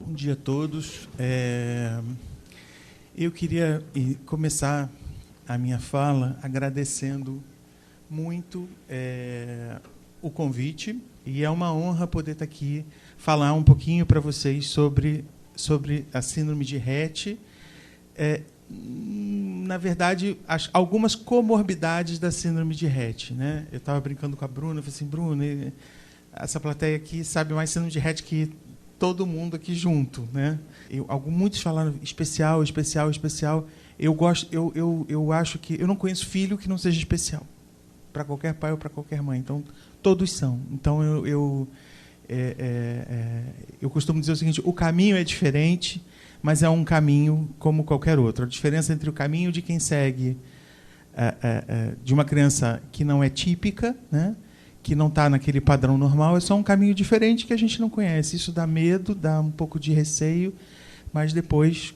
Bom dia a todos. Eu queria começar a minha fala agradecendo muito o convite, e é uma honra poder estar aqui falar um pouquinho para vocês sobre a síndrome de Rett. Na verdade, algumas comorbidades da síndrome de Rett, né? Eu estava brincando com a Bruna, eu falei assim, Bruna, essa plateia aqui sabe mais síndrome de Rett que todo mundo aqui junto, né? Muitos falaram especial. Eu acho que eu não conheço filho que não seja especial, para qualquer pai ou para qualquer mãe. Então todos são. Então eu costumo dizer o seguinte: o caminho é diferente, mas é um caminho como qualquer outro. A diferença entre o caminho de quem segue de uma criança que não é típica, né, que não está naquele padrão normal, é só um caminho diferente que a gente não conhece. Isso dá medo, dá um pouco de receio, mas depois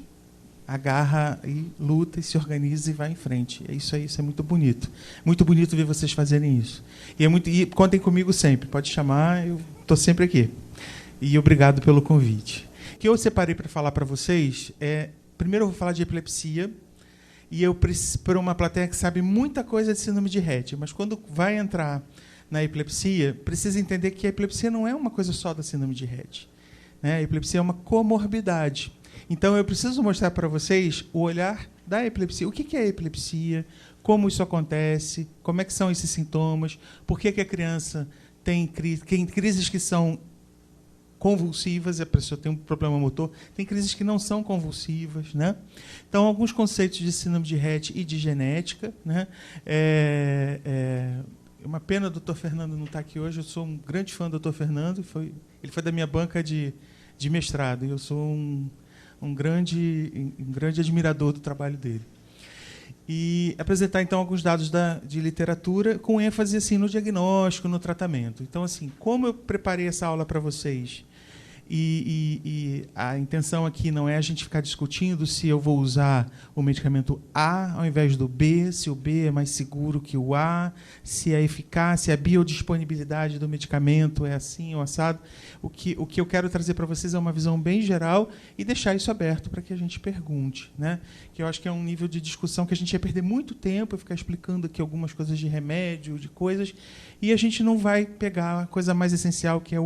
agarra e luta e se organiza e vai em frente. É isso aí, isso é muito bonito. Muito bonito ver vocês fazerem isso. E contem comigo sempre, pode chamar, eu estou sempre aqui. E obrigado pelo convite. O que eu separei para falar para vocês primeiro eu vou falar de epilepsia, e para uma plateia que sabe muita coisa de síndrome de Rett, mas quando vai entrar na epilepsia, precisa entender que a epilepsia não é uma coisa só da síndrome de Rett, né? A epilepsia é uma comorbidade. Então, eu preciso mostrar para vocês o olhar da epilepsia. O que é a epilepsia? Como isso acontece? Como é que são esses sintomas? Por que a criança tem crises que são convulsivas, a pessoa tem um problema motor, tem crises que não são convulsivas, né? Então, alguns conceitos de síndrome de Rett e de genética, né? É uma pena o doutor Fernando não estar aqui hoje. Eu sou um grande fã do doutor Fernando. Ele foi da minha banca de mestrado. E eu sou um grande admirador do trabalho dele. E apresentar, então, alguns dados de literatura com ênfase assim, no diagnóstico, no tratamento. Então, assim, como eu preparei essa aula para vocês, e a intenção aqui não é a gente ficar discutindo se eu vou usar o medicamento A ao invés do B, se o B é mais seguro que o A, se a eficácia, a biodisponibilidade do medicamento é assim ou assado. O que eu quero trazer para vocês é uma visão bem geral e deixar isso aberto para que a gente pergunte, né? Que eu acho que é um nível de discussão que a gente ia perder muito tempo, eu ficar explicando aqui algumas coisas de remédio, de coisas, e a gente não vai pegar a coisa mais essencial, que é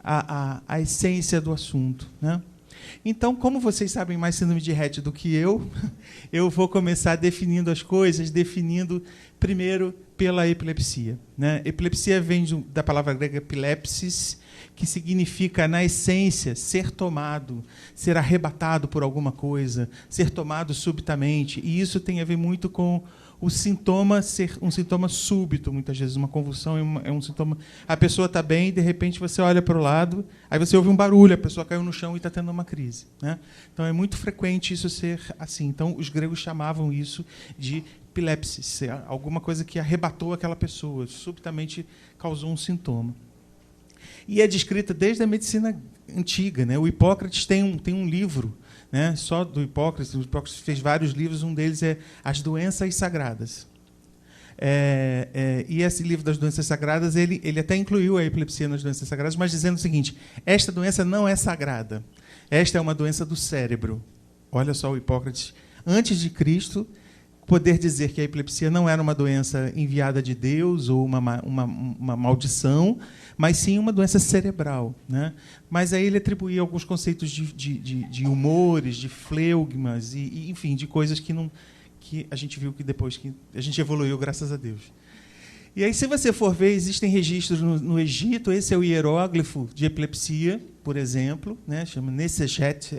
a essência do assunto, né? Então, como vocês sabem mais síndrome de Rett do que eu vou começar definindo as coisas, definindo primeiro pela epilepsia, né? Epilepsia vem da palavra grega epilepsis, que significa, na essência, ser tomado, ser arrebatado por alguma coisa, ser tomado subitamente. E isso tem a ver muito com o sintoma ser um sintoma súbito, muitas vezes. Uma convulsão é um sintoma. A pessoa está bem, de repente você olha para o lado, aí você ouve um barulho, a pessoa caiu no chão e está tendo uma crise, né? Então, é muito frequente isso ser assim. Então, os gregos chamavam isso de epilepsis, alguma coisa que arrebatou aquela pessoa, subitamente causou um sintoma. E é descrita desde a medicina antiga, né? O Hipócrates tem um livro, né, só do Hipócrates. O Hipócrates fez vários livros, um deles é As Doenças Sagradas. E esse livro das doenças sagradas, ele até incluiu a epilepsia nas doenças sagradas, mas dizendo o seguinte: esta doença não é sagrada, esta é uma doença do cérebro. Olha só, o Hipócrates, antes de Cristo, poder dizer que a epilepsia não era uma doença enviada de Deus ou uma maldição, mas sim uma doença cerebral, né? Mas aí ele atribuía alguns conceitos de humores, de fleugmas, e enfim, de coisas que a gente viu que depois que a gente evoluiu, graças a Deus. E aí, se você for ver, existem registros no Egito. Esse é o hieróglifo de epilepsia, por exemplo, né? Chama Neseshet,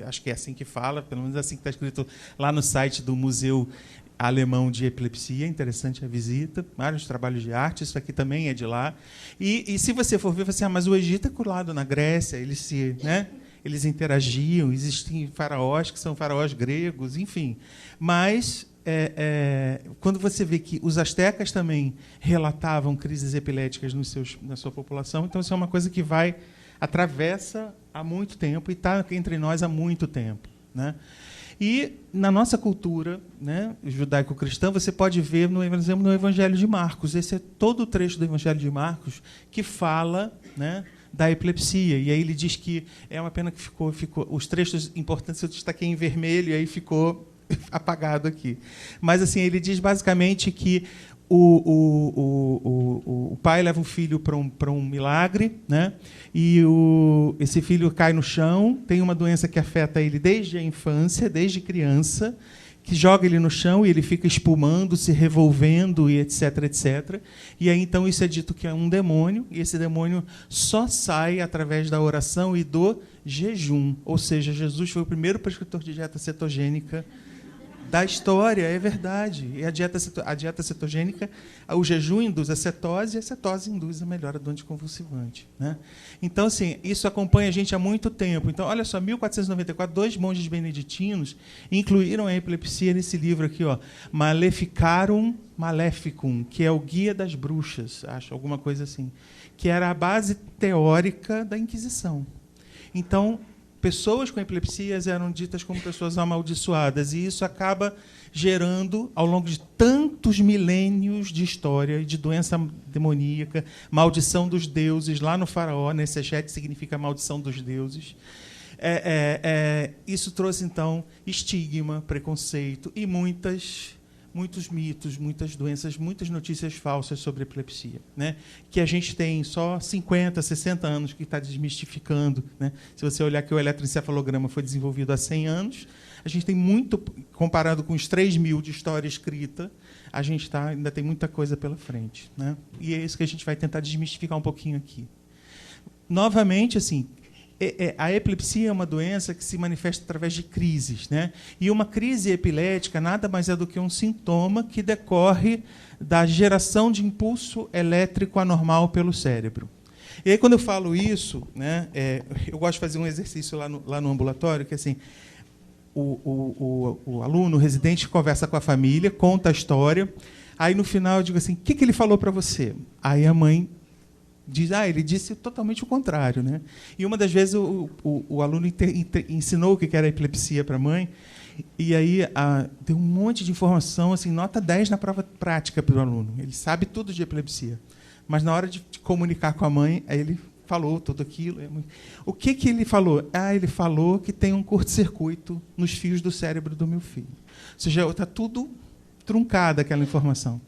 acho que é assim que fala, pelo menos assim que está escrito lá no site do Museu Alemão de Epilepsia. Interessante a visita, vários trabalhos de arte, isso aqui também é de lá. E se você for ver, você mas o Egito é colado na Grécia, eles interagiam, existem faraós que são faraós gregos, enfim. Mas quando você vê que os astecas também relatavam crises epiléticas na sua população, então isso é uma coisa que atravessa há muito tempo e está entre nós há muito tempo, né? E na nossa cultura, né, judaico-cristã, você pode ver, por exemplo, no Evangelho de Marcos. Esse é todo o trecho do Evangelho de Marcos que fala, né, da epilepsia. E aí ele diz que é uma pena que ficou os trechos importantes eu destaquei em vermelho e aí ficou apagado aqui. Mas assim, ele diz basicamente que o pai leva o filho para um milagre, né? E esse filho cai no chão, tem uma doença que afeta ele desde a infância, desde criança, que joga ele no chão e ele fica espumando, se revolvendo e etc, etc. E aí então isso é dito que é um demônio, e esse demônio só sai através da oração e do jejum. Ou seja, Jesus foi o primeiro prescritor de dieta cetogênica da história, é verdade. E a dieta cetogênica, o jejum induz a cetose, e a cetose induz a melhora do anticonvulsivante, né? Então, assim, isso acompanha a gente há muito tempo. Então, olha só, 1494, 2 monges beneditinos incluíram a epilepsia nesse livro aqui, ó, Maleficarum Maleficum, que é o Guia das Bruxas, acho, alguma coisa assim, que era a base teórica da Inquisição. Então, pessoas com epilepsias eram ditas como pessoas amaldiçoadas, e isso acaba gerando, ao longo de tantos milênios de história e de doença demoníaca, maldição dos deuses, lá no faraó, nesse Seshet significa maldição dos deuses. Isso trouxe, então, estigma, preconceito e muitos mitos, muitas doenças, muitas notícias falsas sobre epilepsia, né? Que a gente tem só 50, 60 anos que está desmistificando, né? Se você olhar que o eletroencefalograma foi desenvolvido há 100 anos, a gente tem muito, comparado com os 3.000 de história escrita, a gente ainda tem muita coisa pela frente, né? E é isso que a gente vai tentar desmistificar um pouquinho aqui. Novamente, assim, a epilepsia é uma doença que se manifesta através de crises, né? E uma crise epilética nada mais é do que um sintoma que decorre da geração de impulso elétrico anormal pelo cérebro. E aí, quando eu falo isso, né, eu gosto de fazer um exercício lá no ambulatório, que assim, o aluno, o residente, conversa com a família, conta a história, aí no final eu digo assim, o que ele falou para você? Aí a mãe diz, ele disse totalmente o contrário, né? E uma das vezes o aluno ensinou o que era epilepsia para a mãe, e aí deu um monte de informação, assim, nota 10 na prova prática para o aluno. Ele sabe tudo de epilepsia, mas na hora de comunicar com a mãe, aí ele falou tudo aquilo. O que ele falou? Ele falou que tem um curto-circuito nos fios do cérebro do meu filho. Ou seja, está tudo truncada aquela informação.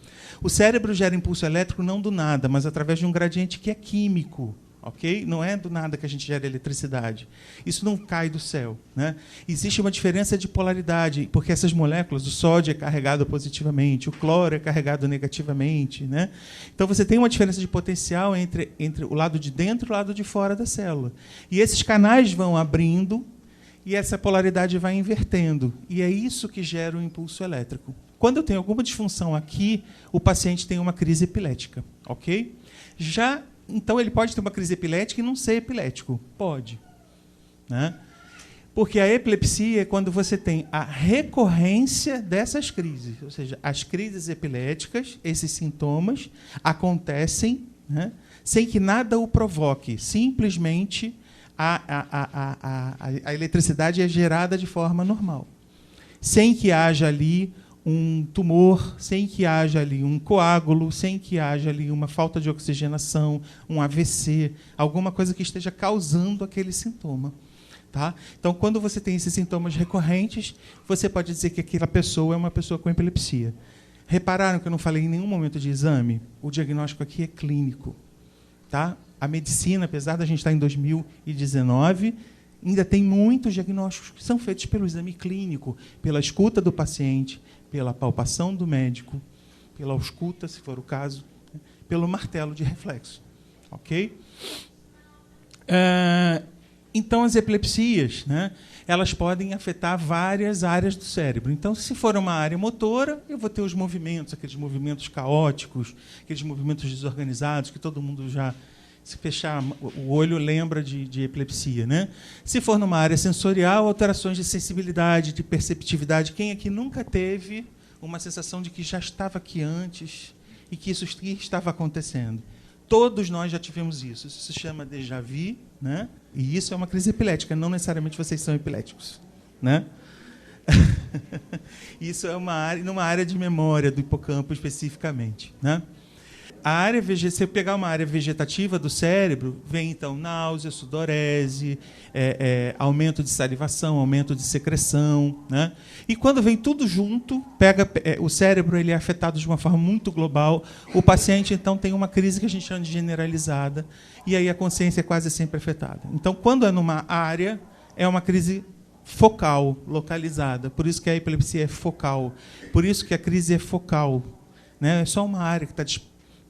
O cérebro gera impulso elétrico não do nada, mas através de um gradiente que é químico, ok? Não é do nada que a gente gera eletricidade. Isso não cai do céu, né? Existe uma diferença de polaridade, porque essas moléculas, o sódio é carregado positivamente, o cloro é carregado negativamente, né? Então você tem uma diferença de potencial entre o lado de dentro e o lado de fora da célula. E esses canais vão abrindo e essa polaridade vai invertendo. E é isso que gera o impulso elétrico. Quando eu tenho alguma disfunção aqui, o paciente tem uma crise epilética, ok? Então, ele pode ter uma crise epilética e não ser epilético. Pode, né? Porque a epilepsia é quando você tem a recorrência dessas crises. Ou seja, as crises epiléticas, esses sintomas, acontecem, né, sem que nada o provoque. Simplesmente, a eletricidade é gerada de forma normal. Sem que haja ali um tumor, sem que haja ali um coágulo, sem que haja ali uma falta de oxigenação, um AVC, alguma coisa que esteja causando aquele sintoma. Tá? Então, quando você tem esses sintomas recorrentes, você pode dizer que aquela pessoa é uma pessoa com epilepsia. Repararam que eu não falei em nenhum momento de exame? O diagnóstico aqui é clínico. Tá? A medicina, apesar da gente estar em 2019, ainda tem muitos diagnósticos que são feitos pelo exame clínico, pela escuta do paciente, pela palpação do médico, pela ausculta, se for o caso, pelo martelo de reflexo. Ok? Então, as epilepsias, né, elas podem afetar várias áreas do cérebro. Então, se for uma área motora, eu vou ter os movimentos, aqueles movimentos caóticos, aqueles movimentos desorganizados, que todo mundo já, se fechar o olho, lembra de epilepsia, né? Se for numa área sensorial, alterações de sensibilidade, de perceptividade. Quem aqui nunca teve uma sensação de que já estava aqui antes e que isso estava acontecendo? Todos nós já tivemos isso. Isso se chama déjà vu, né? E isso é uma crise epilética. Não necessariamente vocês são epiléticos, né? Isso é numa área de memória do hipocampo especificamente, né? a área se você pegar uma área vegetativa do cérebro, vem então náusea, sudorese, aumento de salivação, aumento de secreção, né? E quando vem tudo junto, o cérebro ele é afetado de uma forma muito global. O paciente então tem uma crise que a gente chama de generalizada, e aí a consciência é quase sempre afetada. Então, quando é numa área, é uma crise focal, localizada. Por isso que a epilepsia é focal. Por isso que a crise é focal, né? É só uma área que está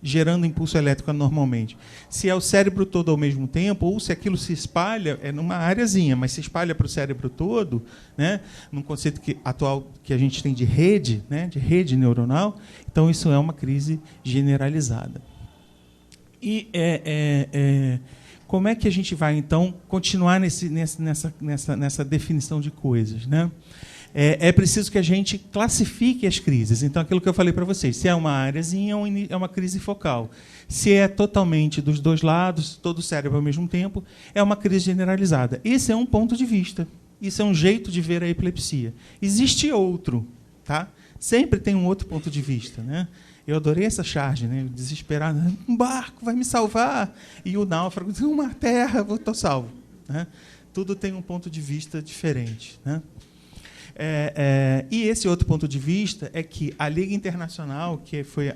gerando impulso elétrico normalmente. Se é o cérebro todo ao mesmo tempo, ou se aquilo se espalha, é numa áreazinha, mas se espalha para o cérebro todo, né, num conceito atual que a gente tem de rede, né, de rede neuronal, então isso é uma crise generalizada. E como é que a gente vai, então, continuar nessa definição de coisas, né? É preciso que a gente classifique as crises. Então, aquilo que eu falei para vocês, se é uma áreazinha, é uma crise focal. Se é totalmente dos dois lados, todo o cérebro ao mesmo tempo, é uma crise generalizada. Esse é um ponto de vista. Isso é um jeito de ver a epilepsia. Existe outro, tá? Sempre tem um outro ponto de vista, né? Eu adorei essa charge, né? Desesperado, um barco vai me salvar, e o náufrago, uma terra, eu estou salvo, né? Tudo tem um ponto de vista diferente, né? E esse outro ponto de vista é que a Liga Internacional, que foi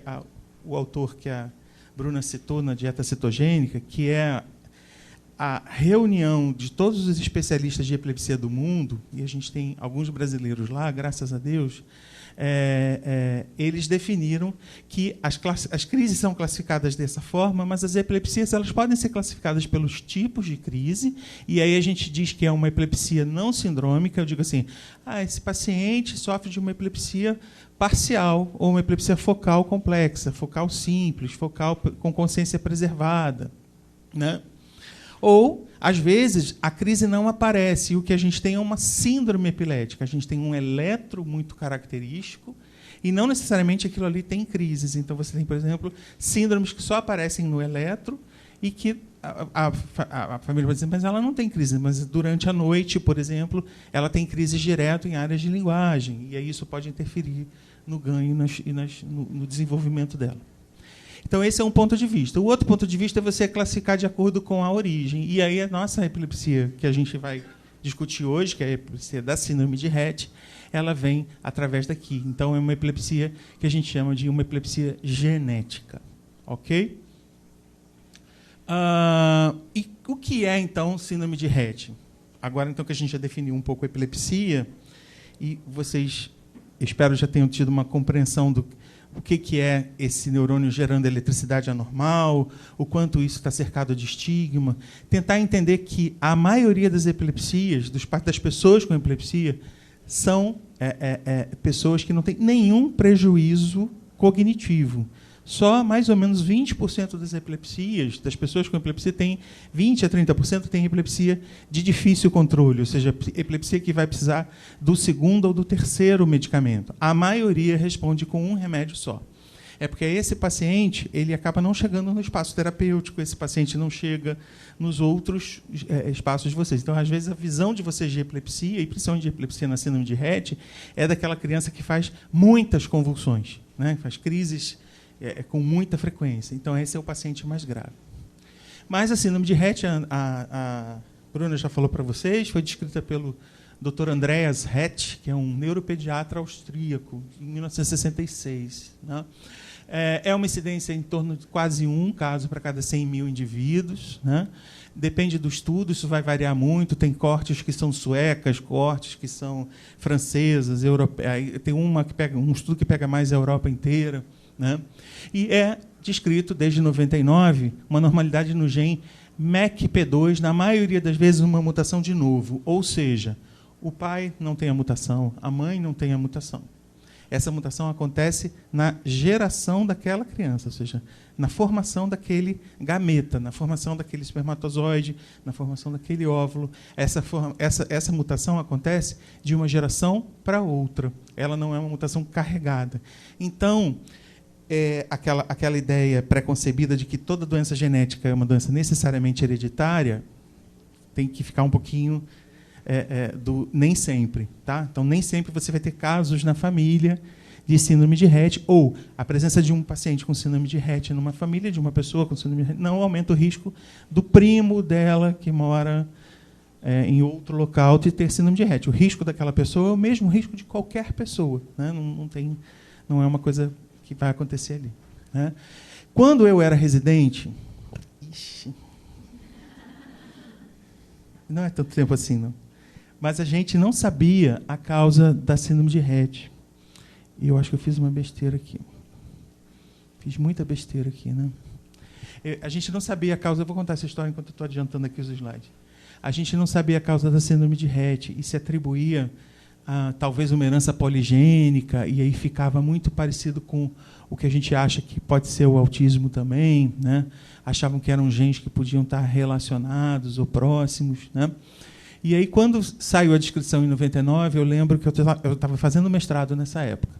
o autor que a Bruna citou na dieta cetogênica, que é a reunião de todos os especialistas de epilepsia do mundo, e a gente tem alguns brasileiros lá, graças a Deus, eles definiram que as crises são classificadas dessa forma, mas as epilepsias elas podem ser classificadas pelos tipos de crise, e aí a gente diz que é uma epilepsia não sindrômica. Eu digo assim, esse paciente sofre de uma epilepsia parcial, ou uma epilepsia focal complexa, focal simples, focal com consciência preservada, né? Ou, às vezes, a crise não aparece, e o que a gente tem é uma síndrome epilética. A gente tem um eletro muito característico, e não necessariamente aquilo ali tem crises. Então, você tem, por exemplo, síndromes que só aparecem no eletro, e que a família vai dizer, mas ela não tem crise, mas durante a noite, por exemplo, ela tem crises direto em áreas de linguagem, e aí isso pode interferir no ganho no desenvolvimento dela. Então, esse é um ponto de vista. O outro ponto de vista é você classificar de acordo com a origem. E aí, a nossa epilepsia, que a gente vai discutir hoje, que é a epilepsia da síndrome de Rett, ela vem através daqui. Então, é uma epilepsia que a gente chama de uma epilepsia genética. Ok? E o que é, então, síndrome de Rett? Agora, então, que a gente já definiu um pouco a epilepsia, e vocês, espero, já tenham tido uma compreensão do o que é esse neurônio gerando eletricidade anormal, o quanto isso está cercado de estigma, tentar entender que a maioria das epilepsias, das pessoas com epilepsia, são pessoas que não têm nenhum prejuízo cognitivo. Só mais ou menos 20% das epilepsias, das pessoas com epilepsia, tem 20% a 30% tem epilepsia de difícil controle, ou seja, epilepsia que vai precisar do segundo ou do terceiro medicamento. A maioria responde com um remédio só. É porque esse paciente ele acaba não chegando no espaço terapêutico, esse paciente não chega nos outros espaços de vocês. Então, às vezes, a visão de vocês de epilepsia, e principalmente de epilepsia na síndrome de Rett, é daquela criança que faz muitas convulsões, né? Faz crises com muita frequência. Então, esse é o paciente mais grave. Mas a síndrome de Rett, a Bruna já falou para vocês, foi descrita pelo Dr. Andreas Rett, que é um neuropediatra austríaco, em 1966. Né? É uma incidência em torno de quase um caso para cada 100 mil indivíduos. Né? Depende do estudo, isso vai variar muito. Tem cortes que são suecas, cortes que são francesas, europeias. Tem um estudo que pega mais a Europa inteira. Né? E é descrito, desde 99, uma normalidade no gene MECP2, na maioria das vezes uma mutação de novo. Ou seja, o pai não tem a mutação, a mãe não tem a mutação. Essa mutação acontece na geração daquela criança, ou seja, na formação daquele gameta, na formação daquele espermatozoide, na formação daquele óvulo. Essa mutação acontece de uma geração para outra. Ela não é uma mutação carregada. Então, aquela ideia preconcebida de que toda doença genética é uma doença necessariamente hereditária tem que ficar um pouquinho nem sempre. Tá? Então, nem sempre você vai ter casos na família de síndrome de Rett, ou a presença de um paciente com síndrome de Rett numa família de uma pessoa com síndrome de Rett não aumenta o risco do primo dela que mora em outro local de ter síndrome de Rett. O risco daquela pessoa é o mesmo risco de qualquer pessoa, né? Não é uma coisa que vai acontecer ali, né? Quando eu era residente, não é tanto tempo assim, não, mas a gente não sabia a causa da síndrome de Rett. E eu acho que eu fiz uma besteira aqui. Fiz muita besteira aqui, né? A gente não sabia a causa. Eu vou contar essa história enquanto eu estou adiantando aqui os slides. A gente não sabia a causa da síndrome de Rett e se atribuía a talvez uma herança poligênica, e aí ficava muito parecido com o que a gente acha que pode ser o autismo também, né? Achavam que eram genes que podiam estar relacionados ou próximos, né? E aí, quando saiu a descrição em 99, eu lembro que eu estava fazendo mestrado nessa época.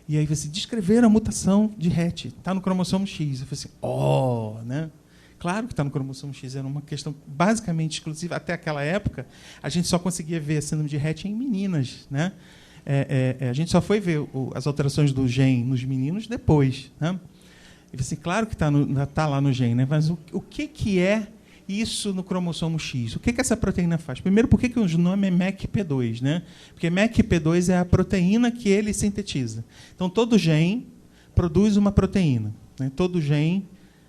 E aí você descrever a mutação de Rett, está no cromossomo X. Eu falei assim, né? Claro que está no cromossomo X, era uma questão basicamente exclusiva. Até aquela época, a gente só conseguia ver a síndrome de Rett em meninas, né? A gente só foi ver as alterações do gene nos meninos depois, né? E assim, claro que está lá no gene, né? Mas o que é isso no cromossomo X? O que essa proteína faz? Primeiro, por que o nome é MECP2, né? Porque MECP2 é a proteína que ele sintetiza. Então, todo gene produz uma proteína, né?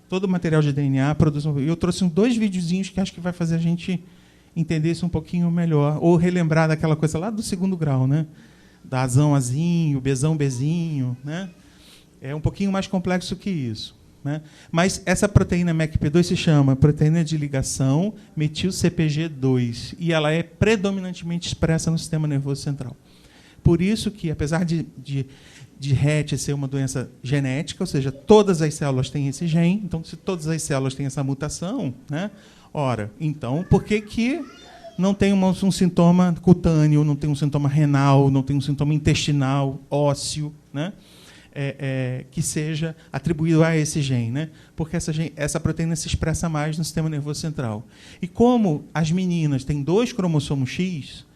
Todo material de DNA produz uma... Eu trouxe 2 videozinhos que acho que vai fazer a gente entender isso um pouquinho melhor, ou relembrar daquela coisa lá do 2º grau, né? Da azão azinho, bezão bezinho, né? É um pouquinho mais complexo que isso, né? Mas essa proteína MECP2 se chama proteína de ligação metil-CpG2, e ela é predominantemente expressa no sistema nervoso central. Por isso que, apesar de Rett ser uma doença genética, ou seja, todas as células têm esse gene, então, se todas as células têm essa mutação, né? Ora, então, por que não tem um sintoma cutâneo, não tem um sintoma renal, não tem um sintoma intestinal, ósseo, né? Que seja atribuído a esse gene, né? Porque essa proteína se expressa mais no sistema nervoso central. E como as meninas têm 2 cromossomos X,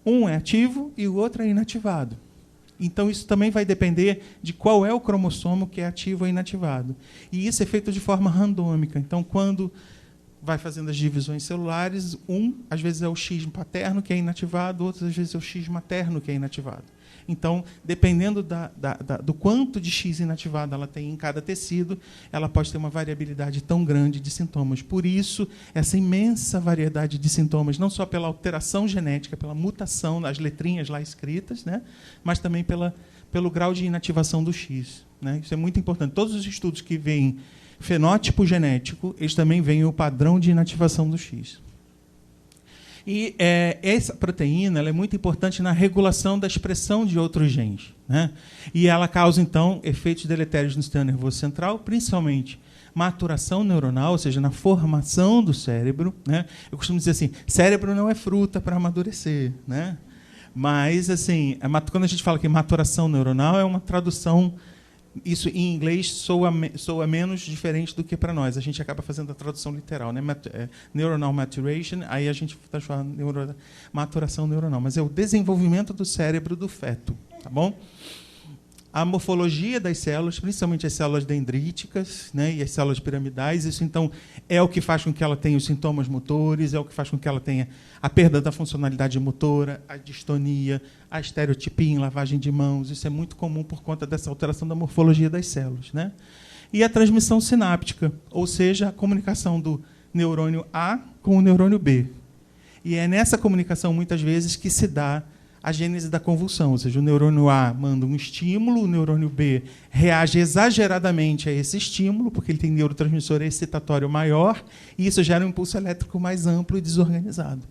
um é ativo e o outro é inativado. Então, isso também vai depender de qual é o cromossomo que é ativo ou inativado. E isso é feito de forma randômica. Então, quando vai fazendo as divisões celulares, às vezes é o X paterno que é inativado, outras às vezes é o X materno que é inativado. Então, dependendo do quanto de X inativado ela tem em cada tecido, ela pode ter uma variabilidade tão grande de sintomas. Por isso, essa imensa variedade de sintomas, não só pela alteração genética, pela mutação das letrinhas lá escritas, né, mas também pelo grau de inativação do X, né? Isso é muito importante. Todos os estudos que veem fenótipo genético, eles também veem o padrão de inativação do X. E essa proteína ela é muito importante na regulação da expressão de outros genes, né? E ela causa, então, efeitos deletérios no sistema nervoso central, principalmente maturação neuronal, ou seja, na formação do cérebro, né? Eu costumo dizer assim, cérebro não é fruta para amadurecer, né? Mas, assim, quando a gente fala que maturação neuronal é uma tradução... Isso, em inglês, soa menos diferente do que para nós. A gente acaba fazendo a tradução literal, né? Neuronal maturation, aí a gente transforma maturação neuronal. Mas é o desenvolvimento do cérebro do feto, tá bom? A morfologia das células, principalmente as células dendríticas, né, e as células piramidais, isso, então, é o que faz com que ela tenha os sintomas motores, é o que faz com que ela tenha a perda da funcionalidade motora, a distonia, a estereotipia em lavagem de mãos. Isso é muito comum por conta dessa alteração da morfologia das células, né? E a transmissão sináptica, ou seja, a comunicação do neurônio A com o neurônio B. E é nessa comunicação, muitas vezes, que se dá a gênese da convulsão, ou seja, o neurônio A manda um estímulo, o neurônio B reage exageradamente a esse estímulo, porque ele tem neurotransmissor excitatório maior, e isso gera um impulso elétrico mais amplo e desorganizado.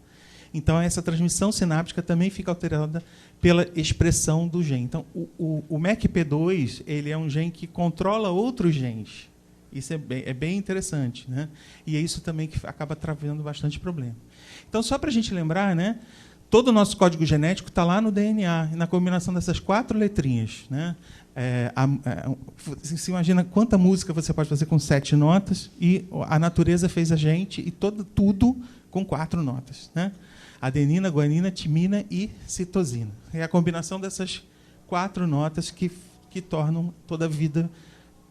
Então, essa transmissão sináptica também fica alterada pela expressão do gene. Então, o MECP2 ele é um gene que controla outros genes. Isso é bem interessante, né? E é isso também que acaba travando bastante problema. Então, só para a gente lembrar, né? Todo o nosso código genético está lá no DNA, na combinação dessas 4 letrinhas, né? Você imagina quanta música você pode fazer com 7 notas, e a natureza fez a gente, e tudo com 4 notas, né? Adenina, guanina, timina e citosina. É a combinação dessas 4 notas que que tornam toda a vida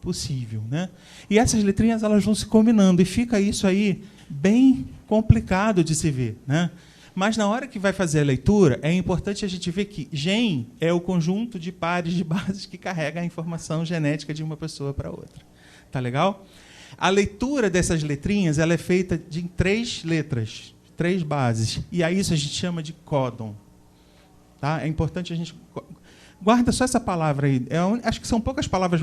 possível, né? E essas letrinhas elas vão se combinando e fica isso aí bem complicado de se ver, né? Mas na hora que vai fazer a leitura, é importante a gente ver que gen é o conjunto de pares de bases que carrega a informação genética de uma pessoa para outra. Tá legal? A leitura dessas letrinhas ela é feita de 3 letras, 3 bases. E a isso a gente chama de códon. Tá? É importante a gente... Guarda só essa palavra aí. Acho que são poucas palavras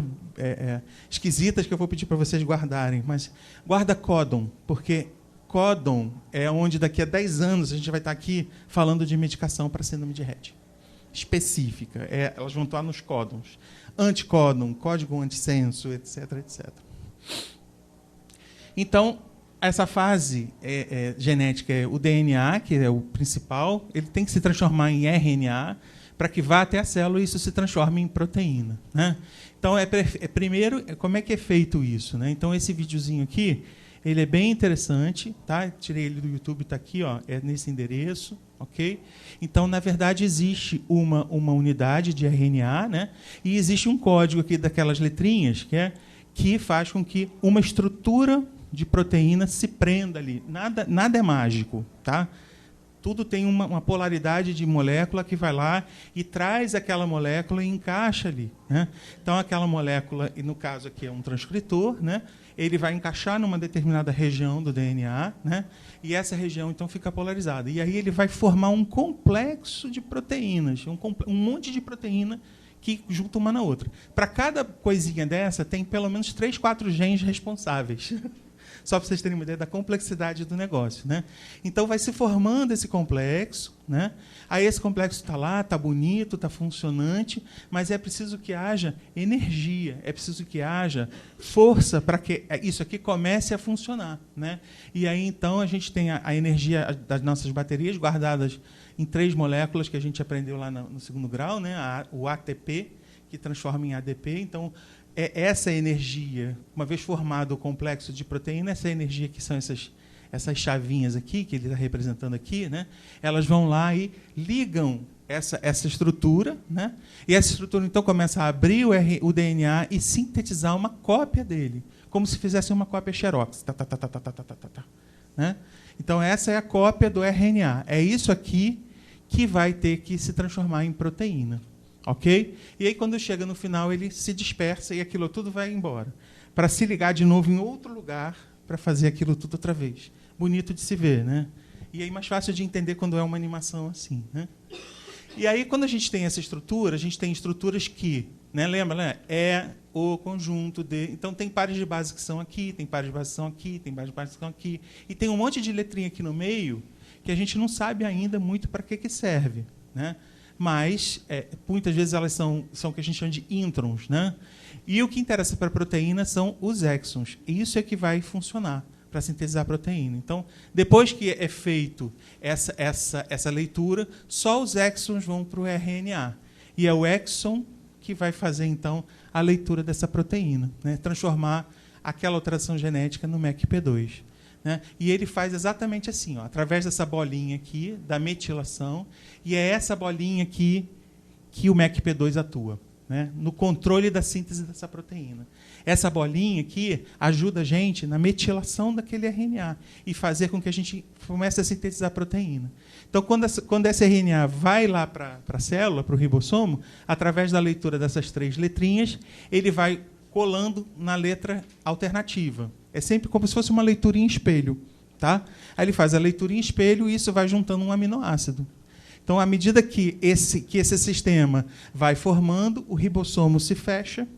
esquisitas que eu vou pedir para vocês guardarem, mas guarda códon, porque códon é onde daqui a 10 anos a gente vai estar aqui falando de medicação para síndrome de Rett. Específica. Elas vão estar nos códons. Anticódon, código antissenso, etc, etc. Então, essa fase genética, o DNA, que é o principal, ele tem que se transformar em RNA para que vá até a célula e isso se transforme em proteína, né? Então, primeiro, como é que é feito isso, né? Então, esse videozinho aqui, ele é bem interessante, tá? Tirei ele do YouTube, está aqui, ó, é nesse endereço, ok? Então, na verdade, existe uma unidade de RNA, né? E existe um código aqui daquelas letrinhas que faz com que uma estrutura de proteína se prenda ali. Nada é mágico, tá? Tudo tem uma polaridade de molécula que vai lá e traz aquela molécula e encaixa ali, né? Então, aquela molécula, e no caso aqui é um transcritor, né? Ele vai encaixar numa determinada região do DNA, né? E essa região, então, fica polarizada. E aí ele vai formar um complexo de proteínas, um monte de proteína que junta uma na outra. Para cada coisinha dessa, tem pelo menos 3, 4 genes responsáveis. Só para vocês terem uma ideia da complexidade do negócio, né? Então, vai se formando esse complexo, né? Aí esse complexo está lá, está bonito, está funcionante, mas é preciso que haja energia, é preciso que haja força para que isso aqui comece a funcionar, né? E aí, então, a gente tem a energia das nossas baterias guardadas em 3 moléculas que a gente aprendeu lá no 2º grau, né? O ATP, que transforma em ADP. Então, essa energia, uma vez formado o complexo de proteína, essa energia que são essas chavinhas aqui, que ele está representando aqui, né? Elas vão lá e ligam essa estrutura, né? E essa estrutura, então, começa a abrir o DNA e sintetizar uma cópia dele, como se fizesse uma cópia xerox. Né? Então, essa é a cópia do RNA. É isso aqui que vai ter que se transformar em proteína. Ok? E aí, quando chega no final, ele se dispersa e aquilo tudo vai embora, para se ligar de novo em outro lugar para fazer aquilo tudo outra vez. Bonito de se ver, né? E aí, mais fácil de entender quando é uma animação assim, né? E aí, quando a gente tem essa estrutura, a gente tem estruturas que, né, lembra, né? É o conjunto de... Então, tem pares de base que são aqui, tem pares de base que são aqui, tem pares de base que são aqui, e tem um monte de letrinha aqui no meio que a gente não sabe ainda muito para que serve, né? Mas, muitas vezes, elas são o que a gente chama de introns, né? E o que interessa para a proteína são os exons. E isso é que vai funcionar para sintetizar a proteína. Então, depois que é feito essa leitura, só os exons vão para o RNA. E é o exon que vai fazer, então, a leitura dessa proteína, né? Transformar aquela alteração genética no MECP2. Né? E ele faz exatamente assim, ó, através dessa bolinha aqui, da metilação, e é essa bolinha aqui que o MECP2 atua, né? No controle da síntese dessa proteína. Essa bolinha aqui ajuda a gente na metilação daquele RNA e fazer com que a gente comece a sintetizar a proteína. Então, quando esse RNA vai lá para a célula, para o ribossomo, através da leitura dessas 3 letrinhas, ele vai colando na letra alternativa. É sempre como se fosse uma leitura em espelho. Tá? Aí ele faz a leitura em espelho e isso vai juntando um aminoácido. Então, à medida que esse sistema vai formando, o ribossomo se fecha,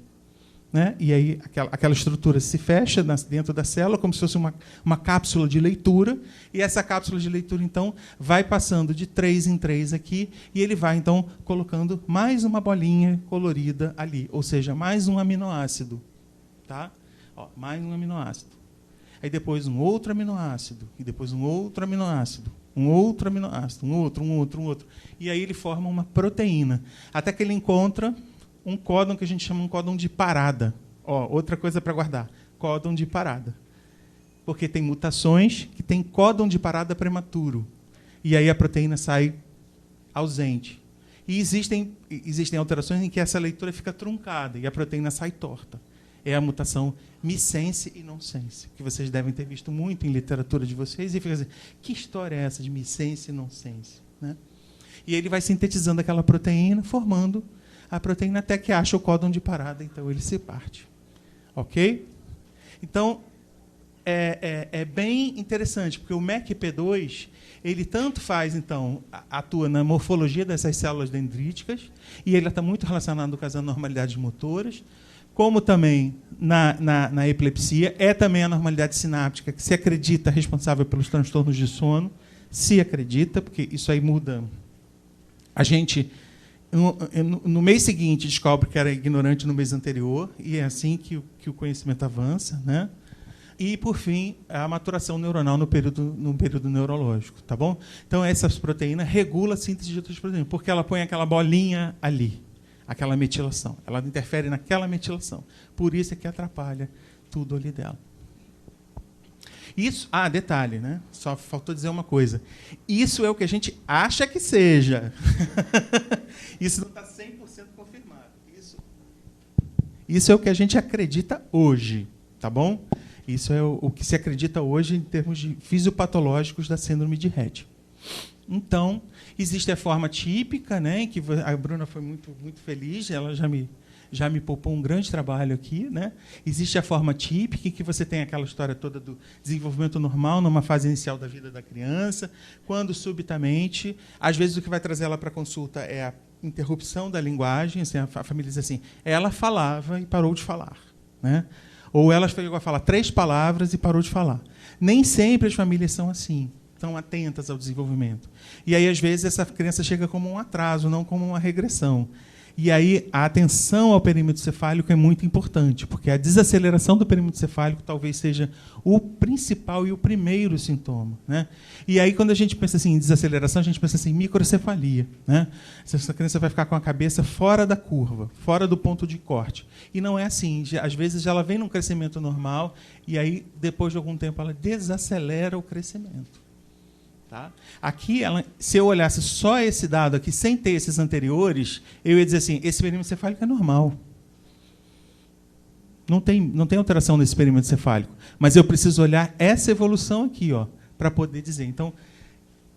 né? E aí aquela estrutura se fecha dentro da célula, como se fosse uma cápsula de leitura, e essa cápsula de leitura, então, vai passando de 3 em 3 aqui, e ele vai, então, colocando mais uma bolinha colorida ali, ou seja, mais um aminoácido. Tá? Ó, mais um aminoácido. Aí depois um outro aminoácido, e depois um outro aminoácido, um outro aminoácido, um outro. E aí ele forma uma proteína, até que ele encontra um códon que a gente chama um códon de parada. Ó, outra coisa para guardar, códon de parada. Porque tem mutações que tem códon de parada prematuro. E aí a proteína sai ausente. E existem alterações em que essa leitura fica truncada e a proteína sai torta. É a mutação missense e nonsense, que vocês devem ter visto muito em literatura de vocês, e fica assim, que história é essa de missense e nonsense? Né? E ele vai sintetizando aquela proteína, formando a proteína até que acha o códon de parada, então ele se parte. Ok? Então, é bem interessante, porque o MECP2, ele tanto faz, então, atua na morfologia dessas células dendríticas, e ele está muito relacionado com as anormalidades motoras, como também na epilepsia, é também a anormalidade sináptica, que se acredita responsável pelos transtornos de sono, se acredita, porque isso aí muda. A gente, no mês seguinte, descobre que era ignorante no mês anterior, e é assim que o conhecimento avança, né? E, por fim, a maturação neuronal no período neurológico, tá bom? Então, essa proteína regula a síntese de outras proteínas, porque ela põe aquela bolinha ali, aquela metilação. Ela interfere naquela metilação. Por isso é que atrapalha tudo ali dela. Isso, detalhe, né? Só faltou dizer uma coisa. Isso é o que a gente acha que seja. Isso não está 100% confirmado. Isso é o que a gente acredita hoje, tá bom? Isso é o que se acredita hoje em termos de fisiopatológicos da síndrome de Rett. Então, existe a forma típica, né, em que a Bruna foi muito, muito feliz, ela já me poupou um grande trabalho aqui, né? Existe a forma típica, em que você tem aquela história toda do desenvolvimento normal numa fase inicial da vida da criança, quando subitamente, às vezes o que vai trazer ela para a consulta é a interrupção da linguagem, assim, a família diz assim, ela falava e parou de falar, né? Ou ela chegou a falar 3 palavras e parou de falar. Nem sempre as famílias são assim, estão atentas ao desenvolvimento. E aí, às vezes, essa criança chega como um atraso, não como uma regressão. E aí, a atenção ao perímetro cefálico é muito importante, porque a desaceleração do perímetro cefálico talvez seja o principal e o primeiro sintoma, né? E aí, quando a gente pensa assim, em desaceleração, a gente pensa assim, em microcefalia, né? Essa criança vai ficar com a cabeça fora da curva, fora do ponto de corte. E não é assim. Às vezes, ela vem num crescimento normal e aí, depois de algum tempo, ela desacelera o crescimento. Tá? Aqui, se eu olhasse só esse dado aqui, sem ter esses anteriores, eu ia dizer assim, esse perímetro cefálico é normal. Não tem alteração nesse perímetro cefálico. Mas eu preciso olhar essa evolução aqui, para poder dizer. Então,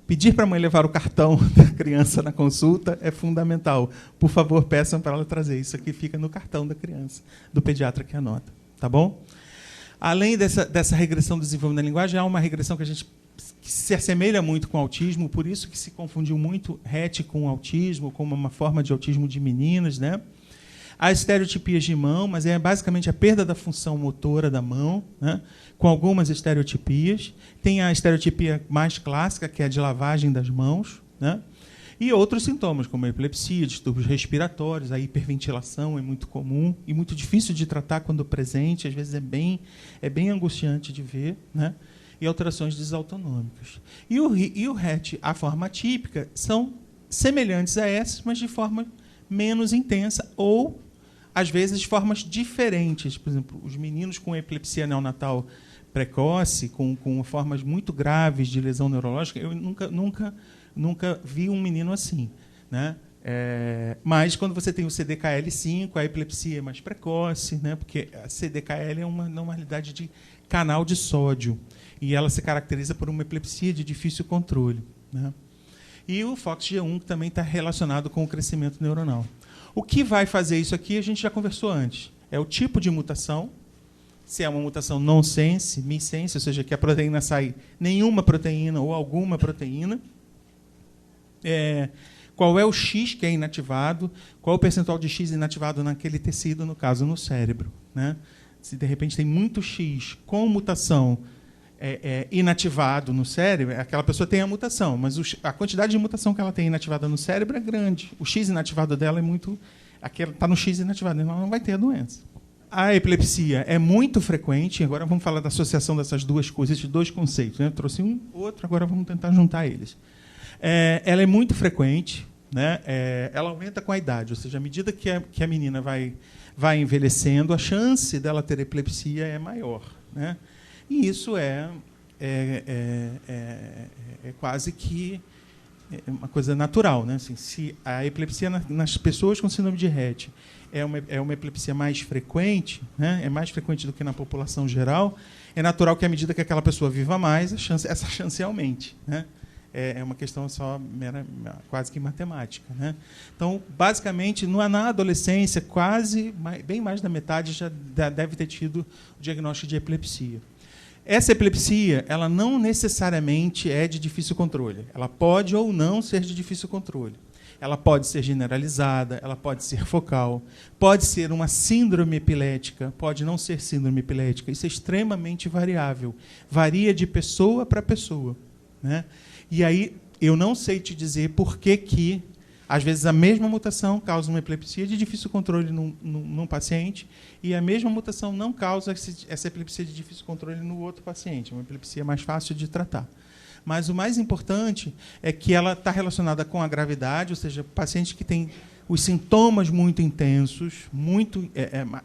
pedir para a mãe levar o cartão da criança na consulta é fundamental. Por favor, peçam para ela trazer. Isso aqui fica no cartão da criança, do pediatra que anota. Tá bom? Além dessa regressão do desenvolvimento da linguagem, há uma regressão que se assemelha muito com o autismo, por isso que se confundiu muito Rett com autismo, como uma forma de autismo de meninas, né? Há estereotipias de mão, mas é basicamente a perda da função motora da mão, né? Com algumas estereotipias. Tem a estereotipia mais clássica, que é a de lavagem das mãos, né? E outros sintomas, como a epilepsia, distúrbios respiratórios, a hiperventilação é muito comum e muito difícil de tratar quando presente, às vezes é bem angustiante de ver, né? E alterações desautonômicas. E o Rett, a forma típica, são semelhantes a essas, mas de forma menos intensa ou, às vezes, de formas diferentes. Por exemplo, os meninos com epilepsia neonatal precoce, com formas muito graves de lesão neurológica, eu nunca vi um menino assim, né? Mas quando você tem o CDKL5, a epilepsia é mais precoce, né? Porque a CDKL é uma anormalidade de canal de sódio e ela se caracteriza por uma epilepsia de difícil controle, né? E o FOXG1, que também está relacionado com o crescimento neuronal. O que vai fazer isso aqui, a gente já conversou antes. É o tipo de mutação, se é uma mutação nonsense, missense, ou seja, que a proteína sai nenhuma proteína ou alguma proteína. Qual é o X que é inativado, qual é o percentual de X inativado naquele tecido, no caso, no cérebro, né? Se, de repente, tem muito X com mutação inativado no cérebro, aquela pessoa tem a mutação, mas a quantidade de mutação que ela tem inativada no cérebro é grande. O X inativado dela é muito... Está no X inativado, ela não vai ter a doença. A epilepsia é muito frequente, agora vamos falar da associação dessas duas coisas, esses dois conceitos, né? Eu trouxe um, outro, agora vamos tentar juntar eles. Ela é muito frequente, né? Ela aumenta com a idade, ou seja, à medida que a menina vai envelhecendo, a chance dela ter epilepsia é maior, né? E isso é quase que uma coisa natural, né? Assim, se a epilepsia nas pessoas com síndrome de Rett é uma epilepsia mais frequente, né? É mais frequente do que na população geral, é natural que, à medida que aquela pessoa viva mais, essa chance aumente, né? É uma questão só quase que matemática, né? Então, basicamente, na adolescência, bem mais da metade já deve ter tido o diagnóstico de epilepsia. Essa epilepsia, ela não necessariamente é de difícil controle. Ela pode ou não ser de difícil controle. Ela pode ser generalizada, ela pode ser focal, pode ser uma síndrome epilética, pode não ser síndrome epilética. Isso é extremamente variável. Varia de pessoa para pessoa, né? E aí, eu não sei te dizer por que, às vezes, a mesma mutação causa uma epilepsia de difícil controle num paciente e a mesma mutação não causa essa epilepsia de difícil controle no outro paciente. Uma epilepsia mais fácil de tratar. Mas o mais importante é que ela está relacionada com a gravidade, ou seja, pacientes que têm os sintomas muito intensos,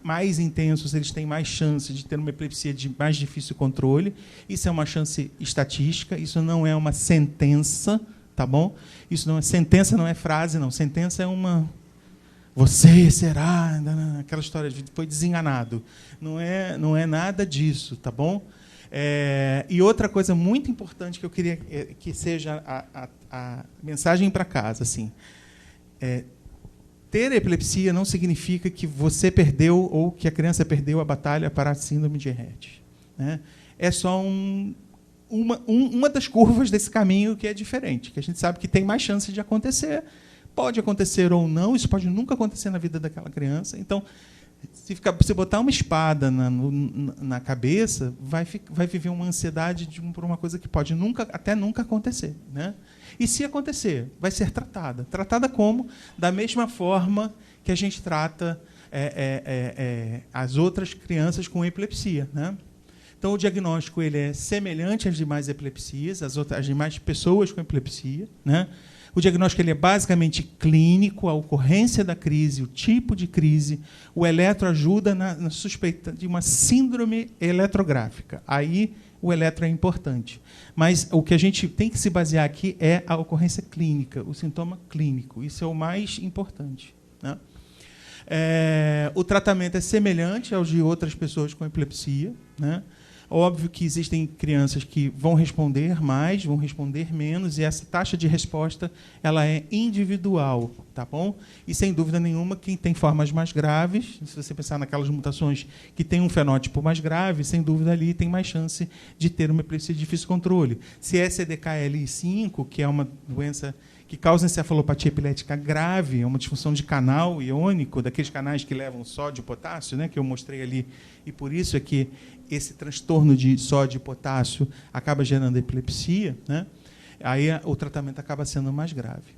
mais intensos, eles têm mais chance de ter uma epilepsia de mais difícil controle. Isso é uma chance estatística, isso não é uma sentença, tá bom? Isso não é sentença, não é frase, não. Sentença é uma você será, aquela história de foi desenganado. Não é nada disso, tá bom? E outra coisa muito importante que eu queria que seja a mensagem para casa, assim, ter epilepsia não significa que você perdeu ou que a criança perdeu a batalha para a síndrome de Rett, né? É só uma das curvas desse caminho que é diferente, que a gente sabe que tem mais chance de acontecer. Pode acontecer ou não, isso pode nunca acontecer na vida daquela criança. Então, se botar uma espada na cabeça, vai viver uma ansiedade por uma coisa que pode até nunca acontecer, né? E se acontecer, vai ser tratada. Tratada como? Da mesma forma que a gente trata as outras crianças com epilepsia, né? Então, o diagnóstico ele é semelhante às demais epilepsias, às demais pessoas com epilepsia, né? O diagnóstico ele é basicamente clínico, a ocorrência da crise, o tipo de crise. O eletro ajuda na suspeita de uma síndrome eletrográfica. Aí o eletro é importante. Mas o que a gente tem que se basear aqui é a ocorrência clínica, o sintoma clínico. Isso é o mais importante, né? O tratamento é semelhante ao de outras pessoas com epilepsia, né? Óbvio que existem crianças que vão responder mais, vão responder menos, e essa taxa de resposta ela é individual, tá bom? E, sem dúvida nenhuma, quem tem formas mais graves, se você pensar naquelas mutações que têm um fenótipo mais grave, sem dúvida ali tem mais chance de ter uma epilepsia de difícil controle. Se é CDKL5, que é uma doença que causa encefalopatia epilética grave, é uma disfunção de canal iônico, daqueles canais que levam sódio e potássio, né, que eu mostrei ali, e por isso é que esse transtorno de sódio e potássio acaba gerando epilepsia, né? Aí o tratamento acaba sendo mais grave.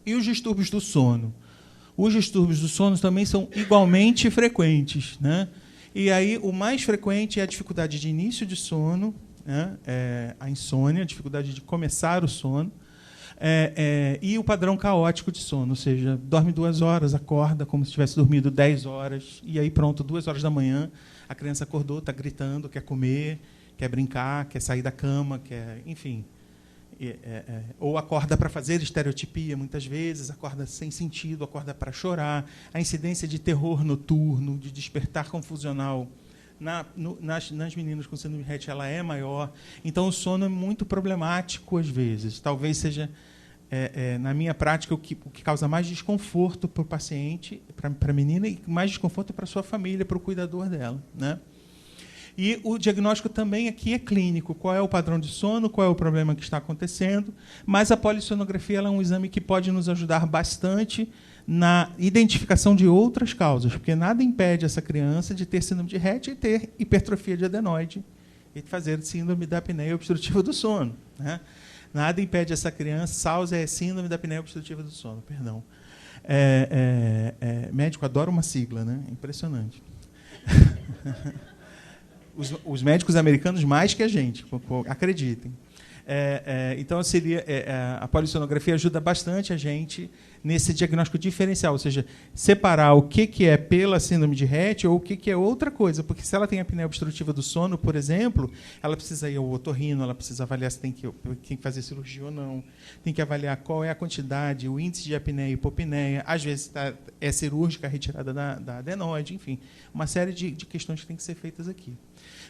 E os distúrbios do sono? Os distúrbios do sono também são igualmente frequentes, né? E aí o mais frequente é a dificuldade de início de sono, né? A insônia, a dificuldade de começar o sono, e o padrão caótico de sono, ou seja, dorme 2 horas, acorda como se tivesse dormido 10 horas, e aí pronto, 2 horas da manhã, a criança acordou, está gritando, quer comer, quer brincar, quer sair da cama, quer, enfim. Ou acorda para fazer estereotipia, muitas vezes, acorda sem sentido, acorda para chorar. A incidência de terror noturno, de despertar confusional nas meninas com síndrome de Rett ela é maior. Então, o sono é muito problemático às vezes. Talvez seja, na minha prática, o que causa mais desconforto para o paciente, para a menina, e mais desconforto para a sua família, para o cuidador dela, né? E o diagnóstico também aqui é clínico. Qual é o padrão de sono, qual é o problema que está acontecendo. Mas a polissonografia ela é um exame que pode nos ajudar bastante na identificação de outras causas, porque nada impede essa criança de ter síndrome de Rett e ter hipertrofia de adenoide e fazer síndrome da apneia obstrutiva do sono, né? Nada impede essa criança, SAUS é síndrome da apneia obstrutiva do sono, perdão. Médico adora uma sigla, né? Impressionante. Os médicos americanos mais que a gente, acreditem. Então, a polissonografia ajuda bastante a gente nesse diagnóstico diferencial, ou seja, separar o que é pela síndrome de Rett ou o que é outra coisa. Porque se ela tem apneia obstrutiva do sono, por exemplo, ela precisa ir ao otorrino, ela precisa avaliar se tem que fazer cirurgia ou não, tem que avaliar qual é a quantidade, o índice de apneia e hipopneia, às vezes é cirúrgica a retirada da adenoide, enfim, uma série de questões que têm que ser feitas aqui.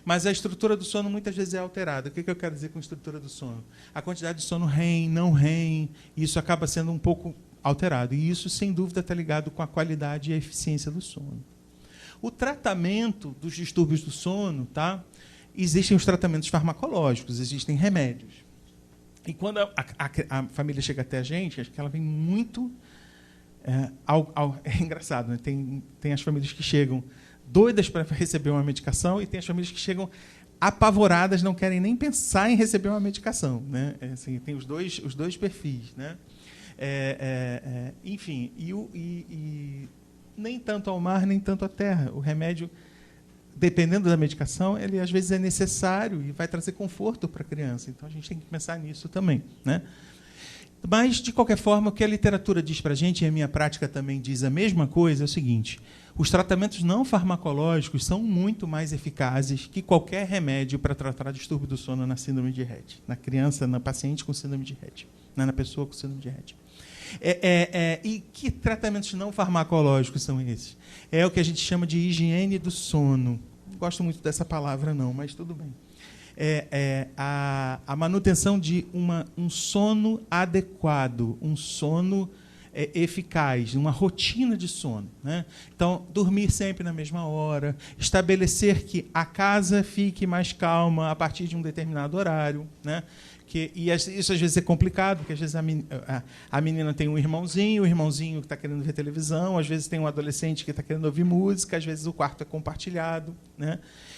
Mas a estrutura do sono muitas vezes é alterada. O que eu quero dizer com estrutura do sono? A quantidade de sono REM, não REM, isso acaba sendo um pouco alterado. E isso, sem dúvida, está ligado com a qualidade e a eficiência do sono. O tratamento dos distúrbios do sono, tá? Existem os tratamentos farmacológicos, existem remédios. E quando a família chega até a gente, acho que ela vem muito... É engraçado, né? Tem as famílias que chegam doidas para receber uma medicação e tem as famílias que chegam apavoradas, não querem nem pensar em receber uma medicação, né? Assim, tem os dois perfis, né? Enfim, e nem tanto ao mar, nem tanto à terra. O remédio, dependendo da medicação, ele às vezes é necessário e vai trazer conforto para a criança. Então a gente tem que pensar nisso também, né? Mas, de qualquer forma, o que a literatura diz para a gente, e a minha prática também diz a mesma coisa, é o seguinte: os tratamentos não farmacológicos são muito mais eficazes que qualquer remédio para tratar distúrbio do sono na síndrome de Rett, na criança, na paciente com síndrome de Rett, na pessoa com síndrome de Rett. E que tratamentos não farmacológicos são esses? É o que a gente chama de higiene do sono. Não gosto muito dessa palavra, não, mas tudo bem. A manutenção de um sono adequado, um sono eficaz, uma rotina de sono, né? Então, dormir sempre na mesma hora, estabelecer que a casa fique mais calma a partir de um determinado horário, né? Isso às vezes é complicado, porque às vezes a menina tem um irmãozinho, o irmãozinho que está querendo ver televisão, às vezes tem um adolescente que está querendo ouvir música, às vezes o quarto é compartilhado, né?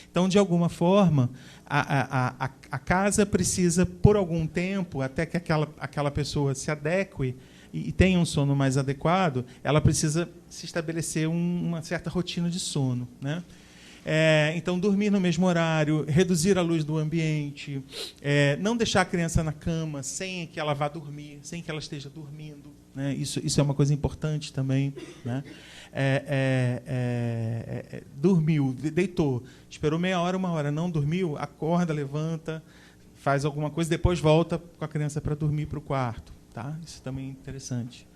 Então, de alguma forma, a casa precisa, por algum tempo, até que aquela pessoa se adeque e tenha um sono mais adequado, ela precisa se estabelecer uma certa rotina de sono, né? Então, dormir no mesmo horário, reduzir a luz do ambiente, não deixar a criança na cama sem que ela vá dormir, sem que ela esteja dormindo, né? Isso é uma coisa importante também, né? Dormiu, deitou, esperou meia hora, uma hora, não dormiu, acorda, levanta, faz alguma coisa, depois volta com a criança para dormir para o quarto, tá? Isso também é interessante.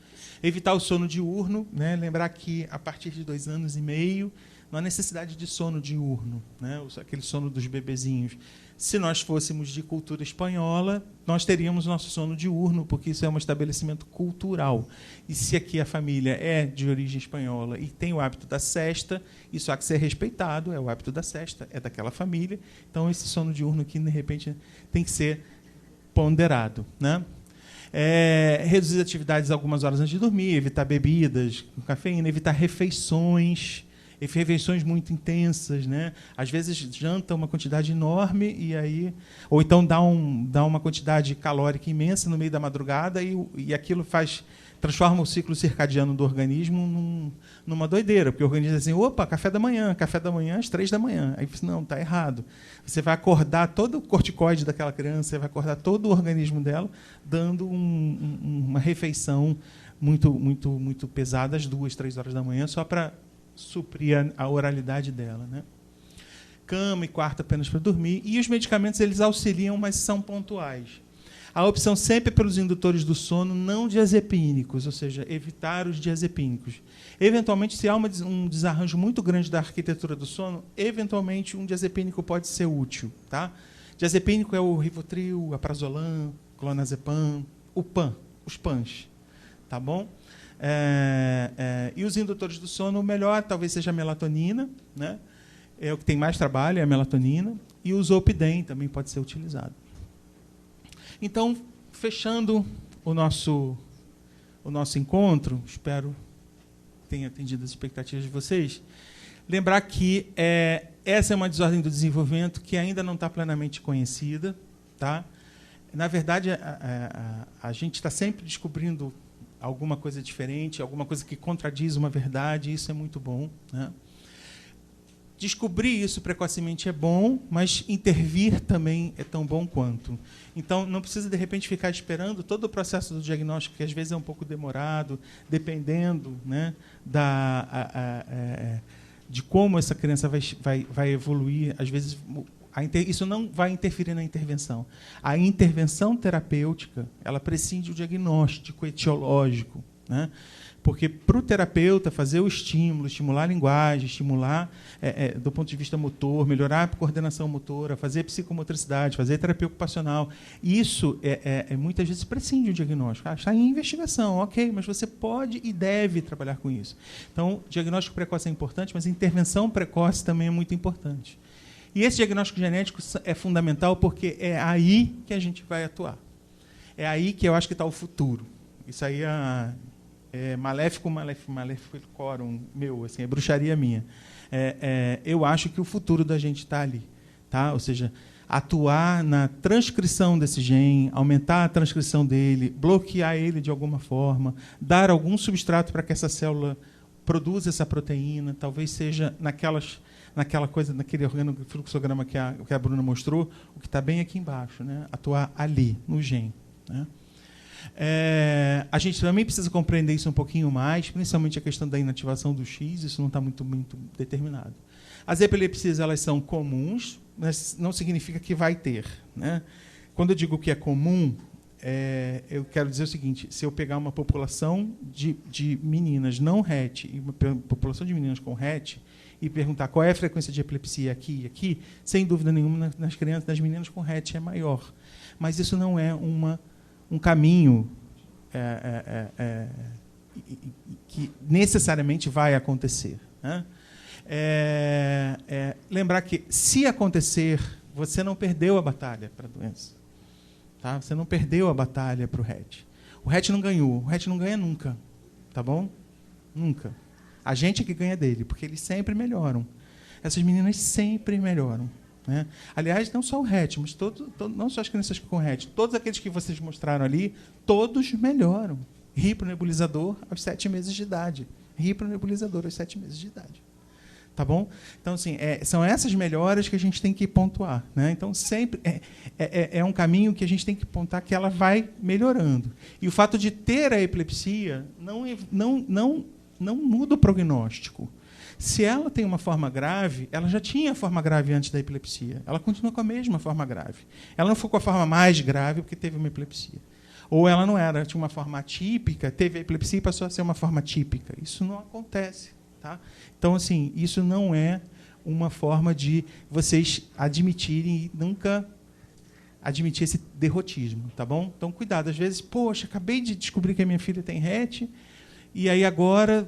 Evitar o sono diurno, né? Lembrar que a partir de 2 anos e meio não há necessidade de sono diurno, né? Aquele sono dos bebezinhos. Se nós fôssemos de cultura espanhola, nós teríamos nosso sono diurno, porque isso é um estabelecimento cultural. E se aqui a família é de origem espanhola e tem o hábito da sesta, isso há que ser respeitado, é o hábito da sesta, é daquela família. Então, esse sono diurno aqui, de repente, tem que ser ponderado, né? Reduzir atividades algumas horas antes de dormir, evitar bebidas com cafeína, evitar refeições muito intensas, né? Às vezes janta uma quantidade enorme ou então dá uma quantidade calórica imensa no meio da madrugada e aquilo transforma o ciclo circadiano do organismo numa doideira, porque o organismo diz assim: opa, café da manhã às 3 da manhã. Aí você, não, está errado. Você vai acordar todo o corticoide daquela criança, você vai acordar todo o organismo dela, dando uma refeição muito, muito, muito pesada às 2, 3 horas da manhã, só para suprir a oralidade dela, né? Cama e quarto apenas para dormir. E os medicamentos, eles auxiliam, mas são pontuais. A opção sempre é pelos indutores do sono não diazepínicos, ou seja, evitar os diazepínicos. Eventualmente, se há um desarranjo muito grande da arquitetura do sono, eventualmente um diazepínico pode ser útil, tá? Diazepínico é o Rivotril, a Prazolam, Clonazepam, os PANs, tá bom? E os indutores do sono, o melhor talvez seja a melatonina, né? É o que tem mais trabalho, é a melatonina, e o Zolpidem também pode ser utilizado. Então, fechando o nosso encontro, espero que tenha atendido as expectativas de vocês, lembrar que essa é uma desordem do desenvolvimento que ainda não está plenamente conhecida, tá? Na verdade, a gente está sempre descobrindo alguma coisa diferente, alguma coisa que contradiz uma verdade, isso é muito bom, né? descobrir isso precocemente é bom, mas intervir também é tão bom quanto. Então, não precisa, de repente, ficar esperando todo o processo do diagnóstico, que às vezes é um pouco demorado, dependendo, né, de como essa criança vai evoluir. Às vezes, isso não vai interferir na intervenção. A intervenção terapêutica, ela prescinde do diagnóstico etiológico, né? Porque, para o terapeuta, fazer o estímulo, estimular a linguagem, estimular, do ponto de vista motor, melhorar a coordenação motora, fazer psicomotricidade, fazer terapia ocupacional, isso muitas vezes prescinde do diagnóstico. Está em investigação, ok, mas você pode e deve trabalhar com isso. Então, diagnóstico precoce é importante, mas intervenção precoce também é muito importante. E esse diagnóstico genético é fundamental porque é aí que a gente vai atuar. É aí que eu acho que está o futuro. Isso aí é maléfico quórum meu, assim, é bruxaria minha. Eu acho que o futuro da gente está ali, tá? Ou seja, atuar na transcrição desse gene, aumentar a transcrição dele, bloquear ele de alguma forma, dar algum substrato para que essa célula produza essa proteína, talvez seja naquela coisa, naquele organofluxograma que a Bruna mostrou, o que está bem aqui embaixo, né? Atuar ali, no gene, né? A gente também precisa compreender isso um pouquinho mais, principalmente a questão da inativação do X, isso não está muito determinado. As epilepsias, elas são comuns, mas não significa que vai ter, né? Quando eu digo que é comum, eu quero dizer o seguinte: se eu pegar uma população de meninas não RET e uma população de meninas com RET e perguntar qual é a frequência de epilepsia aqui e aqui, sem dúvida nenhuma, nas crianças, nas meninas com RET é maior. Mas isso não é um caminho que necessariamente vai acontecer, né? Lembrar que, se acontecer, você não perdeu a batalha para a doença. Tá? Você não perdeu a batalha para o RET. O RET não ganhou. O RET não ganha nunca. Tá bom? Nunca. A gente é que ganha dele, porque eles sempre melhoram. Essas meninas sempre melhoram, né? Aliás, não só o RET, mas não só as crianças com RET, todos aqueles que vocês mostraram ali, todos melhoram. Ripronebulizador aos 7 meses de idade. Ripronebulizador aos 7 meses de idade. Tá bom? Então, assim, são essas melhoras que a gente tem que pontuar, né? Então, sempre é um caminho que a gente tem que pontuar que ela vai melhorando. E o fato de ter a epilepsia não muda o prognóstico. Se ela tem uma forma grave, ela já tinha a forma grave antes da epilepsia. Ela continua com a mesma forma grave. Ela não ficou com a forma mais grave porque teve uma epilepsia. Ou ela não era, tinha uma forma atípica, teve a epilepsia e passou a ser uma forma típica. Isso não acontece. Tá? Então, assim, isso não é uma forma de vocês admitirem e nunca admitir esse derrotismo, tá bom? Então, cuidado. Às vezes, poxa, acabei de descobrir que a minha filha tem RET, e aí agora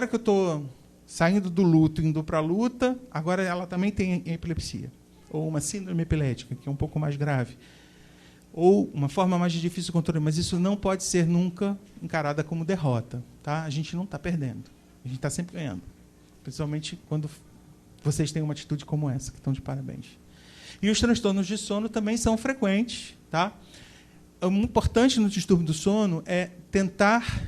que eu estou saindo do luto, indo para a luta, agora ela também tem epilepsia. Ou uma síndrome epilética, que é um pouco mais grave. Ou uma forma mais difícil de controle. Mas isso não pode ser nunca encarada como derrota. Tá? A gente não está perdendo. A gente está sempre ganhando. Principalmente quando vocês têm uma atitude como essa, que estão de parabéns. E os transtornos de sono também são frequentes. Tá? O importante no distúrbio do sono é tentar,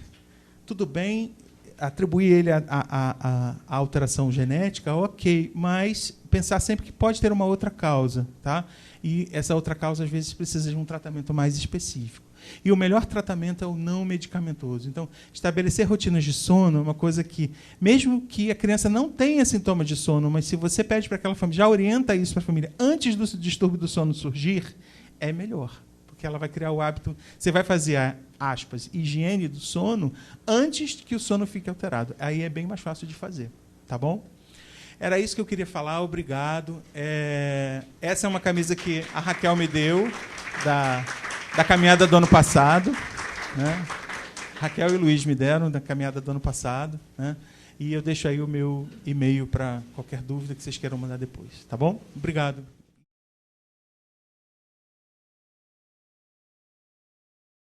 tudo bem, atribuir ele à alteração genética, ok, mas pensar sempre que pode ter uma outra causa. Tá? E essa outra causa, às vezes, precisa de um tratamento mais específico. E o melhor tratamento é o não medicamentoso. Então, estabelecer rotinas de sono é uma coisa que, mesmo que a criança não tenha sintomas de sono, mas se você pede para aquela família, já orienta isso para a família antes do distúrbio do sono surgir, é melhor. Porque ela vai criar o hábito. Você vai fazer, aspas, higiene do sono antes que o sono fique alterado. Aí é bem mais fácil de fazer. Tá bom? Era isso que eu queria falar. Obrigado. Essa é uma camisa que a Raquel me deu, da caminhada do ano passado, né? Raquel e Luiz me deram da caminhada do ano passado, né? E eu deixo aí o meu e-mail para qualquer dúvida que vocês queiram mandar depois, tá bom? Obrigado.